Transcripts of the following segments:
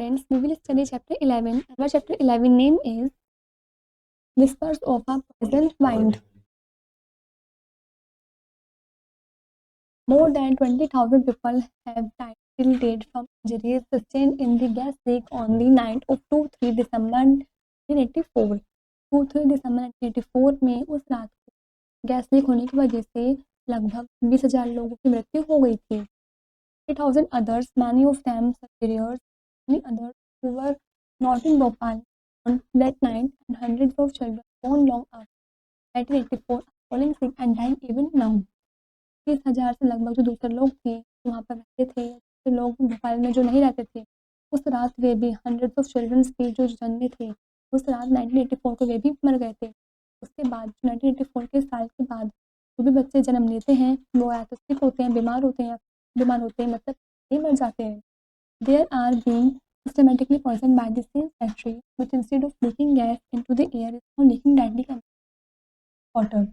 students, we will study chapter 11. Our chapter 11 name is Whispers of a Poisoned Mind. More than 20,000 people have died till date from injuries sustained in the gas leak on the night of 2-3 December 1984. 2-3 दिसंबर 1984 में उस रात को gas leak होने की वजह से लगभग 20,000 लोगों की मृत्यु हो गई थी. 3,000 others, many of them superiors, many others who were not in Bhopal on that night, and hundreds of children born long after 1984 are falling sick and dying even now. 30,000 से लगभग जो दूसरे लोग थे जो वहाँ पर रहते थे, दूसरे लोग भोपाल में जो नहीं रहते थे, उस रात वे भी हंड्रेड्स ऑफ चिल्ड्रंस भी जो जन्मे थे उस रात 1984 को वे भी मर गए थे. उसके बाद 1984 के साल के बाद जो भी बच्चे जन्म लेते हैं वो या तो सिक होते हैं, बीमार होते हैं मतलब ये मर जाते हैं. There are being systematically poisoned by the same factory, which instead of leaking gas into the air is now leaking deadly water.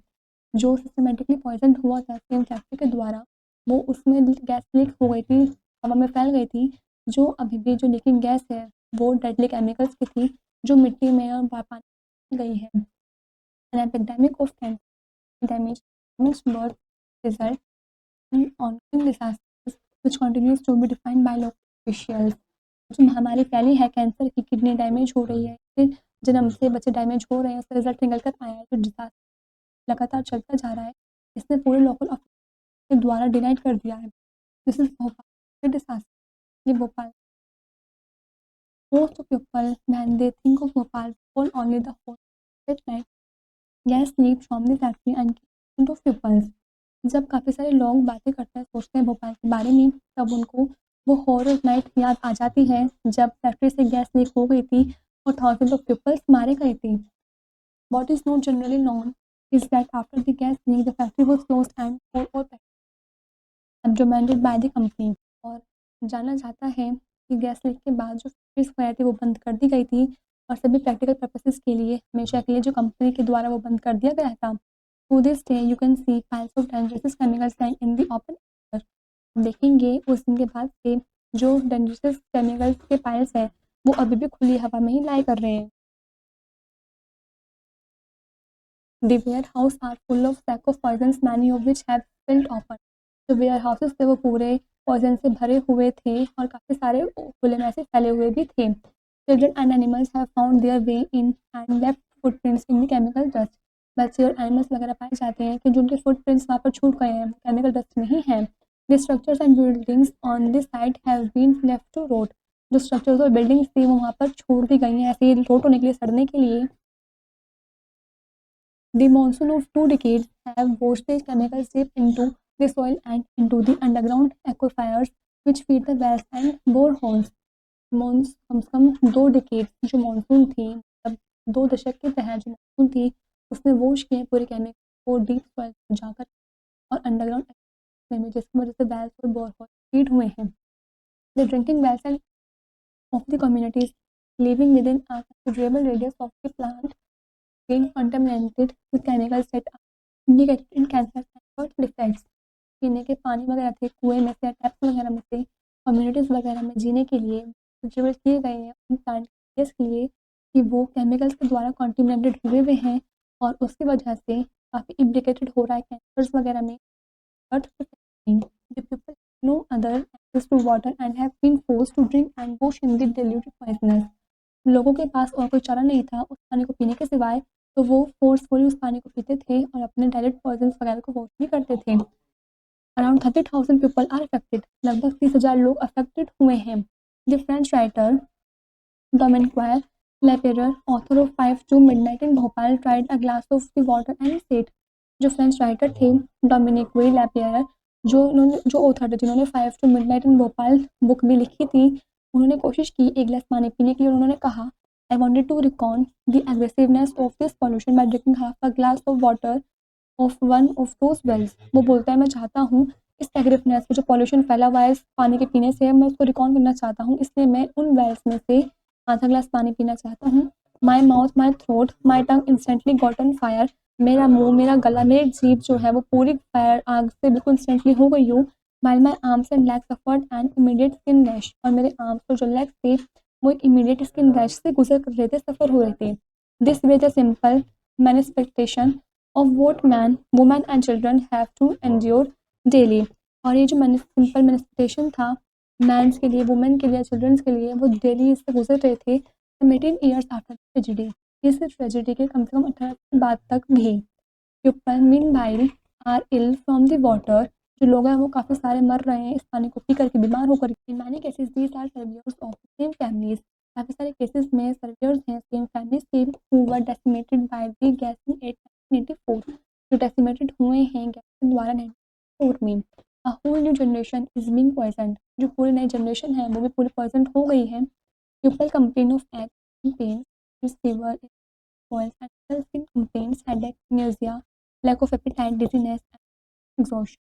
जो सिस्टमेटिकली पॉइजन हुआ था सेम फैक्ट्री के द्वारा, वो उसमें गैस लीक हो गई थी, हवा में फैल गई थी. जो अभी भी जो लीकिंग गैस है वो डेडली केमिकल्स की थी जो मिट्टी में और पानी गई है. An epidemic of cancer damage birth result in ongoing disasters which continues to be defined by local officials. जो महामारी फैली है कैंसर की, किडनी डैमेज हो रही है, फिर जन्म से बच्चे डैमेज हो रहे हैं, उसका रिजल्ट निकल कर आया है, जो डिजास्टर लगातार चलता जा रहा है, इसने पूरे लोकल ऑफिस के द्वारा डिनाइड कर दिया है. This is Bhopal disaster. ये Bhopal most of people when they think of Bhopal recall only the whole that night gas leak from the factory and killed of people. जब काफ़ी सारे लोग बातें करते हैं, सोचते हैं भोपाल के बारे में, तब उनको वो हॉरर नाइट याद आ जाती है जब फैक्ट्री से गैस लीक हो गई थी और थाउजेंड ऑफ पीपल्स मारे गए थे. What is not generally known is that after the gas leak, the factory was closed and all abandoned by the company. और जाना जाता है कि गैस लीक के बाद जो फैक्ट्रीज वगैरह थी वो बंद कर दी गई थी और सभी प्रैक्टिकल पर्पसेस के लिए हमेशा के लिए जो कंपनी के द्वारा वो बंद कर दिया गया था. To this day, you can see piles of dangerous chemicals lying in the open air. देखेंगे उस दिन के बाद से जो डेंजरस केमिकल्स के पाइल्स हैं वो अभी भी खुली हवा में ही लाई कर रहे हैं. The warehouse are full of sack of poisons, many of which have spilled open. जो वेयर हाउसेस थे वो पूरे पॉइजन से भरे हुए थे और काफ़ी सारे खुले में से फैले हुए भी थे. Children and animals have found their way in and left footprints in the chemical dust. बच्चे और एनिमल्स वगैरह पाए जाते हैं कि जो उनके फुटप्रिंट्स वहाँ पर छूट गए हैं केमिकल डस्ट में ही हैं. The structures and buildings on this site have been left to rot. जो स्ट्रक्चर्स और बिल्डिंग्स थी वो वहाँ पर छोड़ दी गई हैं ऐसे ही रोट होने के लिए, सड़ने के लिए. The monsoon of 2 decades have washed the chemicals deep into the soil and into the underground aquifers which feed the wells and boreholes. कम से कम 2 decades जो मानसून थी, तब 2 दशक के तहत जो मानसून थी उसने वॉश किए पूरे केमिकल को डीप सॉइल में जाकर और अंडरग्राउंड में, जिसकी वजह से वेल्स और बोरहोल फीड हुए हैं. The drinking wells and of the communities living within a considerable radius of the plant being contaminated with chemicals that are indicated in cancer and birth defects. पीने के पानी वगैरह थे कुएं में से, टैप्स वगैरह में से, कम्युनिटीज़ वगैरह में जीने के लिए कंट्रीब्यूट किए गए हैं उन प्लांट के लिए कि वो केमिकल्स के द्वारा कॉन्टिमिनेटेड हुए हुए हैं और उसकी वजह से काफ़ी इम्प्लिकेटेड हो रहा है कैंसर्स वगैरह में. But the people no other access to water and have been forced to drink and wash in the diluted poisonous. लोगों के पास और कोई चारा नहीं था उस पानी को पीने के सिवाय, तो वो फोर्सफुली उस पानी को पीते थे और अपने डायरेक्ट पॉइजन्स वगैरह को वॉश भी करते थे. Around 30,000 people are affected. लगभग 30,000 लोग अफेक्टेड हुए हैं. The French writer Dominique Lapierre, author of 5 to Midnight in Bhopal, tried a glass of the water and said. जो फ्रेंच राइटर थे डोमिनिक लेपेरर, जो ऑथर थे जिन्होंने 5 to Midnight in Bhopal book भी लिखी थी, उन्होंने कोशिश की एक गिलास पानी पीने के लिए. उन्होंने कहा I wanted to recon the aggressiveness of this pollution by drinking half a glass of water of one of those wells. वो बोलता है मैं चाहता हूँ इस एग्रेसिवनेस को, जो पॉल्यूशन फैला हुआ है इस पानी के पीने से, मैं उसको रिकॉन करना चाहता हूँ, इसलिए मैं उन वेल्स में से आधा ग्लास पानी पीना चाहता हूँ. My mouth, my throat, my tongue instantly got on fire. मेरा मुंह, मेरा गला, मेरी जीभ जो है वो पूरी फायर आग से बिल्कुल इंस्टेंटली हो गई हो. while my arms and legs suffered an immediate skin rash. और मेरे आर्म्स और जो लेग्स थे वो इमीडिएट स्किन रैश से गुजर कर रहे थे, सफ़र हो रहे थे। This way the simple manifestation of what man women and children have to endure daily. और ये जो सिंपल मैनिफेस्टेशन था मैंस के लिए, वुमेन के लिए, चिल्ड्रंस के लिए, वो डेली इससे गुजर रहे थे 18 ईयर्स आफ्टर ट्रेजिडी। इस ट्रेजिडी के कम से कम 18 साल बाद तक भी। People meanwhile are ill from the water, जो लोग हैं वो काफ़ी सारे मर रहे हैं इस पानी को पी करके, बीमार होकर। In many cases these are survivors of same families, काफ़ी सारे केसेस में सर्वियर्स हैं सेम फैमिलीज के who were decimated by the gassing at 1984, जो डेसिमेटेड हुए हैं गैसिंग द्वारा 1984 में। A whole new generation is being poisoned, जो पूरी नई जनरेशन है वो भी पूरी पॉइजन हो गई है। पीपल कंप्लेन ऑफ एक्ट pain, fever, boils and other skin complaints, headache, nausea, lack of appetite, dizziness, and exhaustion।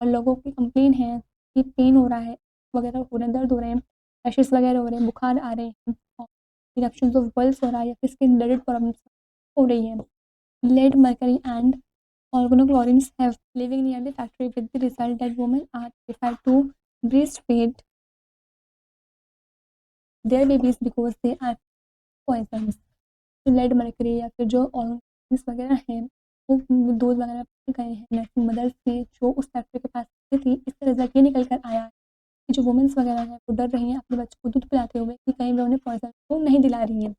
और लोगों की कंप्लेन है कि पेन हो रहा है वगैरह हो रहे हैं, दर्द हो रहे हैं, रैशेस वगैरह हो रहे हैं, बुखार आ रहे हैं, और इरप्शंस ऑफ बॉल्स हो रहा है या फिर स्किन रिलेटेड प्रॉब्लम्स हो रही है। Lead mercury and organochlorines have living near the factory with the result that women are terrified to breastfeed their babies because they are poisons। जो लेड मरकरी या फिर जो ऑर्गेनिक्स वगैरह हैं वो दूध वगैरह पी गए हैं नर्सिंग मदर्स के जो उस फैक्ट्री के पास थी। इसका रिजल्ट ये निकल कर आया कि जो वुमेंस वगैरह हैं वो डर रही हैं अपने बच्चों को दूध पिलाते हुए कि कहीं वो उन्हें पॉइजन तो नहीं दिला रही है।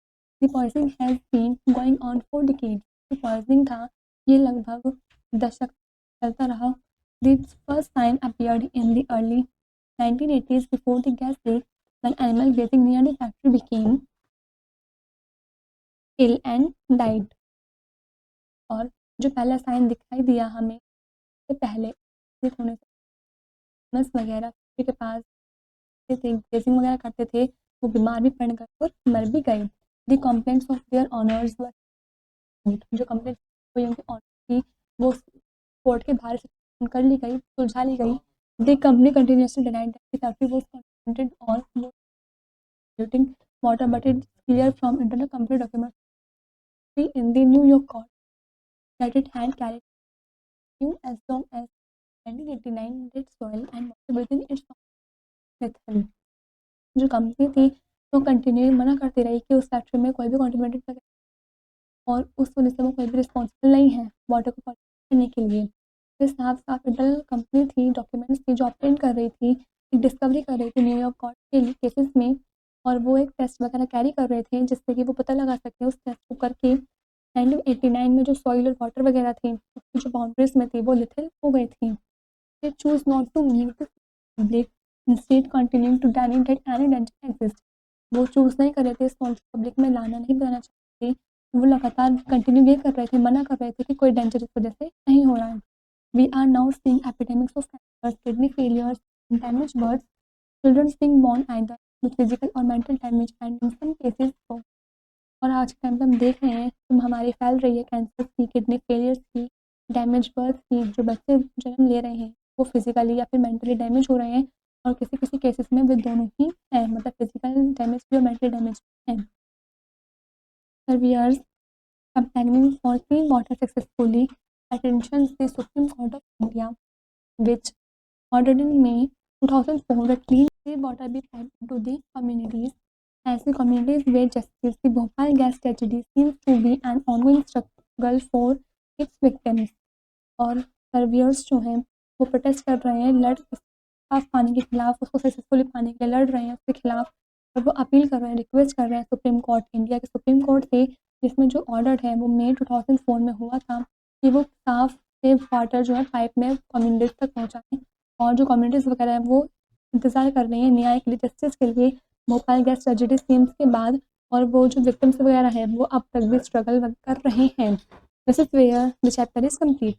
The poisoning has been going on for decades, जो पॉइजनिंग था ये लगभग दशक चलता रहा। The first sign appeared in the early 1980s before the gas leak when animal grazing near the factory became ill and died. और जो पहला साइन दिखाई दिया हमें से पहले होने से नस वगैरह के पास थे ग्रेजिंग वगैरह करते थे वो बीमार भी पड़ गए और मर भी गए। The complaints of their honours, जो कंप्लेंट हुई उनके ऑनर की वो कोर्ट के बाहर से कर ली गई, सुलझा ली गई। The company continuously denied that the factory was contented और polluting water, but it's clear from internal company documents in the New York court that it had carried new as long as 1989 did soil and water within its method। जो company थी वो continue मना करती रही कि उस factory में कोई भी कॉन्टिनेंटेड और उस वजह से वो कोई भी रिस्पॉन्सिबल नहीं है वाटर को पॉल्यूट करने के लिए। फिर साफ साफ इंटरनल कंपनी थी, डॉक्यूमेंट्स थी जो ऑब्टेन कर रही थी, एक डिस्कवरी कर रही थी न्यूयॉर्क कोर्ट के केसेस में, और वो एक टेस्ट वगैरह कैरी कर रहे थे जिससे कि वो पता लगा सकते हैं उस टेस्ट को करके 1989 में जो सॉइल और वाटर वगैरह थी उसकी जो बाउंड्रीज में थी वो लिथिल हो गई थी। They choose not to meet the public instead continuing to denying that any danger exist. वो चूज़ नहीं कर रहे थे इस पब्लिक में लाना नहीं बताना चाहते थे, वो लगातार कंटिन्यू ये कर रहे थे, मना कर रहे थे कि कोई डेंजर इस वजह से नहीं हो रहा है। We are now seeing epidemics of cancer, kidney failures, damage births, children being born either with physical और mental damage and in some cases तो। और आज के टाइम पे हम देख रहे हैं कि हमारी फैल रही है कैंसर की, किडनी फेलियर्स की, डैमेज बर्थ की, जो बच्चे जन्म ले रहे हैं वो फिजिकली या फिर मेंटली डैमेज हो रहे हैं, और किसी किसी केसेस में वे दोनों ही हैं, मतलब फिजिकल डैमेज भी और मेंटली डैमेज भी हैं। सर्वियर्स campaigning for clean water successfully attentions the Supreme Court of India, which ordered in May 2004 that clean water be piped into the communities। ऐसी communities where justice the Bhopal gas tragedy seems to be an ongoing struggle for its victims। और सर्वियर्स जो हैं वो protest कर रहे हैं, साफ पानी के खिलाफ, उसको सक्सेसफुली पाने के लिए लड़ रहे हैं उसके खिलाफ, और वो अपील कर रहे हैं, रिक्वेस्ट कर रहे हैं सुप्रीम कोर्ट, इंडिया के सुप्रीम कोर्ट से, जिसमें जो ऑर्डर है वो मई 2004 में हुआ था कि वो साफ से वाटर जो है पाइप में कम्युनिटीज़ तक पहुँचाएँ। और जो कम्युनिटीज़ वगैरह हैं वो इंतज़ार कर रही हैं न्याय के लिए, जस्टिस के लिए भोपाल गैस ट्रेजेडी सीन्स के बाद, और वो जो विक्टिम्स वगैरह हैं वो अब तक भी स्ट्रगल कर रहे हैं। This is where the chapter is complete.